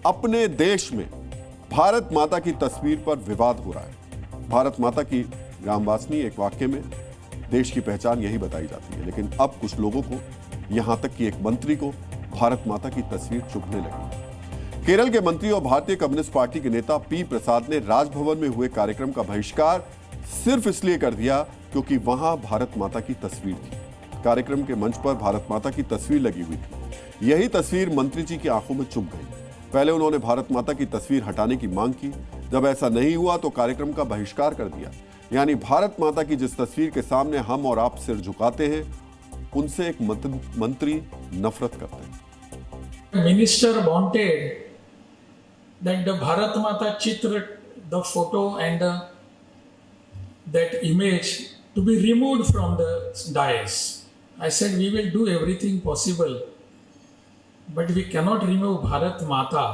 अपने देश में भारत माता की तस्वीर पर विवाद हो रहा है। भारत माता की ग्रामवासिनी एक वाक्य में देश की पहचान यही बताई जाती है, लेकिन अब कुछ लोगों को, यहां तक कि एक मंत्री को भारत माता की तस्वीर चुभने लगी। केरल के मंत्री और भारतीय कम्युनिस्ट पार्टी के नेता पी प्रसाद ने राजभवन में हुए कार्यक्रम का बहिष्कार सिर्फ इसलिए कर दिया क्योंकि वहां भारत माता की तस्वीर थी। कार्यक्रम के मंच पर भारत माता की तस्वीर लगी हुई थी। यही तस्वीर मंत्री जी की आंखों में चुभ गई। पहले उन्होंने भारत माता की तस्वीर हटाने की मांग की। जब ऐसा नहीं हुआ तो कार्यक्रम का बहिष्कार कर दिया। यानी भारत माता की जिस तस्वीर के सामने हम और आप सिर झुकाते हैं, उनसे एक मंत्री नफरत करते हैं। Minister wanted that the Bharat Mata Chitra, the photo and that image to be removed from the dais. I said we will do everything possible, but we cannot remove Bharat Mata.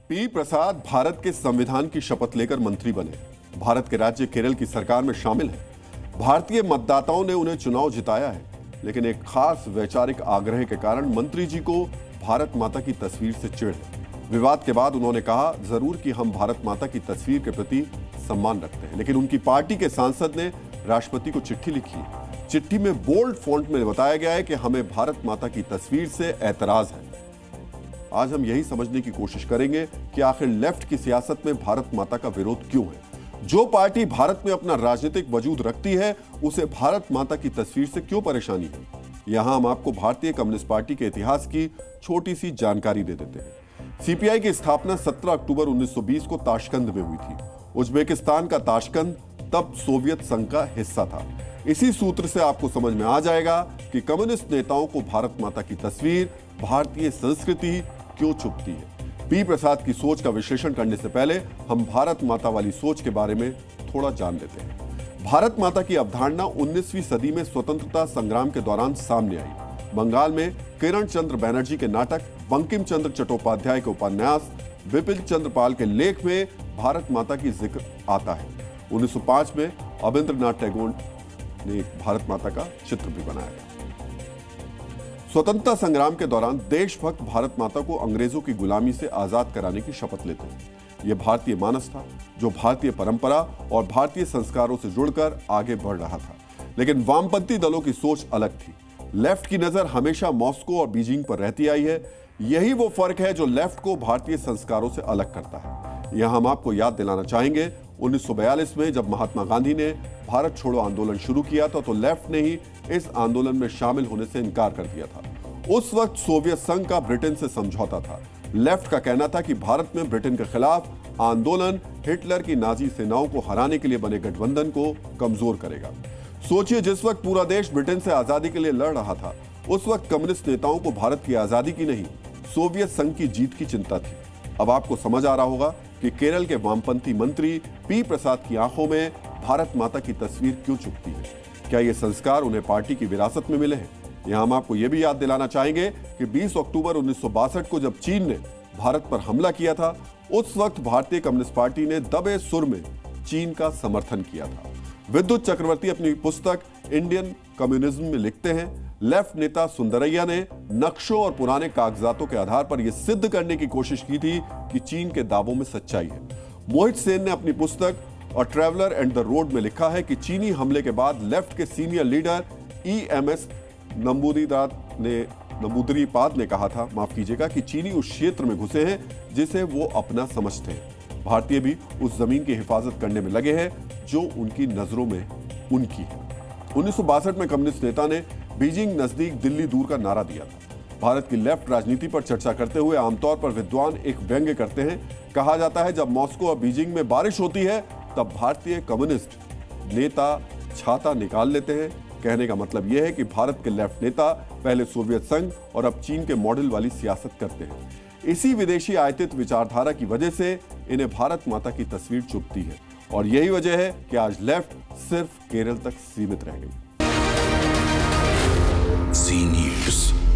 P Prasad Bharat के संविधान की शपथ लेकर मंत्री बने। भारत के राज्य केरल की सरकार में शामिल है। भारतीय मतदाताओं ने उन्हें चुनाव जिताया है, लेकिन एक खास वैचारिक आग्रह के कारण मंत्री जी को भारत माता की तस्वीर से चिढ़ है। विवाद के बाद उन्होंने कहा जरूर कि हम भारत माता की तस्वीर के प्रति सम्मान रखते हैं, लेकिन उनकी पार्टी के सांसद ने राष्ट्रपति को चिट्ठी लिखी। चिट्ठी में बोल्ड फॉन्ट में बताया गया है कि हमें भारत माता की तस्वीर से ऐतराज है। आज हम यही समझने की कोशिश करेंगे कि आखिर लेफ्ट की सियासत में भारत माता का विरोध क्यों है। जो पार्टी भारत में अपना राजनीतिक वजूद रखती है, उसे भारत माता की तस्वीर से क्यों परेशानी है। यहां हम आपको भारतीय कम्युनिस्ट पार्टी के इतिहास की छोटी सी जानकारी दे देते हैं। सीपीआई की स्थापना 17 अक्टूबर 1920 को ताशकंद में हुई थी। उज्बेकिस्तान का ताशकंद तब सोवियत संघ का हिस्सा था। इसी सूत्र से आपको समझ में आ जाएगा कि कम्युनिस्ट नेताओं को भारत माता की तस्वीर, भारतीय संस्कृति क्यों चुभती है। पी प्रसाद की सोच का विश्लेषण करने से पहले हम भारत माता वाली सोच के बारे में थोड़ा जान लेते हैं। भारत माता की अवधारणा 19वीं सदी में स्वतंत्रता संग्राम के दौरान सामने आई। बंगाल में किरण चंद्र बैनर्जी के नाटक, बंकिम चंद्र चट्टोपाध्याय के उपन्यास, बिपिन चंद्र पाल के लेख में भारत माता की जिक्र आता है। 1905 में अबिंद्रनाथ टैगोर ने भारत माता का चित्र भी बनाया। स्वतंत्रता संग्राम के दौरान देशभक्त भारत माता को अंग्रेजों की गुलामी से आजाद कराने की शपथ लेते हैं। यह भारतीय मानस था जो भारतीय परंपरा और भारतीय संस्कारों से जुड़कर आगे बढ़ रहा था। लेकिन वामपंथी दलों की सोच अलग थी। लेफ्ट की नजर हमेशा मॉस्को और बीजिंग पर रहती आई है। यही वो फर्क है जो लेफ्ट को भारतीय संस्कारों से अलग करता है। यह हम आपको याद दिलाना चाहेंगे, 1942 में जब महात्मा गांधी ने भारत छोड़ो आंदोलन शुरू किया था तो लेफ्ट ने ही इस आंदोलन में शामिल होने से इनकार कर दिया था। उस वक्त सोवियत संघ का ब्रिटेन से समझौता था। लेफ्ट का कहना था कि भारत में ब्रिटेन के खिलाफ आंदोलन हिटलर की नाजी सेनाओं को हराने के लिए बने गठबंधन को कमजोर करेगा। सोचिए, जिस वक्त पूरा देश ब्रिटेन से आजादी के लिए लड़ रहा था, उस वक्त कम्युनिस्ट नेताओं को भारत की आजादी की नहीं, सोवियत संघ की जीत की चिंता थी। अब आपको समझ आ रहा होगा कि केरल के वामपंथी मंत्री पी प्रसाद की आंखों में भारत माता की तस्वीर क्यों चुभती है। क्या ये संस्कार उन्हें पार्टी की विरासत में मिले हैं? यहां हम आपको यह भी याद दिलाना चाहेंगे कि 20 अक्टूबर 1962 को जब चीन ने भारत पर हमला किया था, उस वक्त भारतीय कम्युनिस्ट पार्टी ने दबे सुर में चीन का समर्थन किया था। विद्युत चक्रवर्ती अपनी पुस्तक इंडियन कम्युनिज्म में लिखते हैं, लेफ्ट नेता सुंदरैया ने नक्शों और पुराने कागजातों के आधार पर यह सिद्ध करने की कोशिश की थी कि चीन के दावों में सच्चाई है। मोहित सेन ने अपनी पुस्तक और ट्रैवलर एंड द रोड में लिखा है कि चीनी हमले के बाद लेफ्ट के सीनियर लीडर EMS नंबूदरीपाद ने कहा था, माफ कीजिएगा, कि चीनी उस क्षेत्र में घुसे हैं जिसे वो अपना समझते हैं। भारतीय भी उस जमीन की हिफाजत करने में लगे हैं जो उनकी नजरों में उनकी है। 1962 में कम्युनिस्ट नेता ने बीजिंग नजदीक दिल्ली दूर का नारा दिया था। भारत की लेफ्ट राजनीति पर चर्चा करते हुए आमतौर पर विद्वान एक व्यंग्य करते हैं। कहा जाता है जब मॉस्को और बीजिंग में बारिश होती है तब भारतीय कम्युनिस्ट नेता छाता निकाल लेते हैं। कहने का मतलब यह है कि भारत के लेफ्ट नेता पहले सोवियत संघ और अब चीन के मॉडल वाली सियासत करते हैं। इसी विदेशी आयतित विचारधारा की वजह से इन्हें भारत माता की तस्वीर चुभती है और यही वजह है कि आज लेफ्ट सिर्फ केरल तक सीमित रह गई। जी न्यूज़।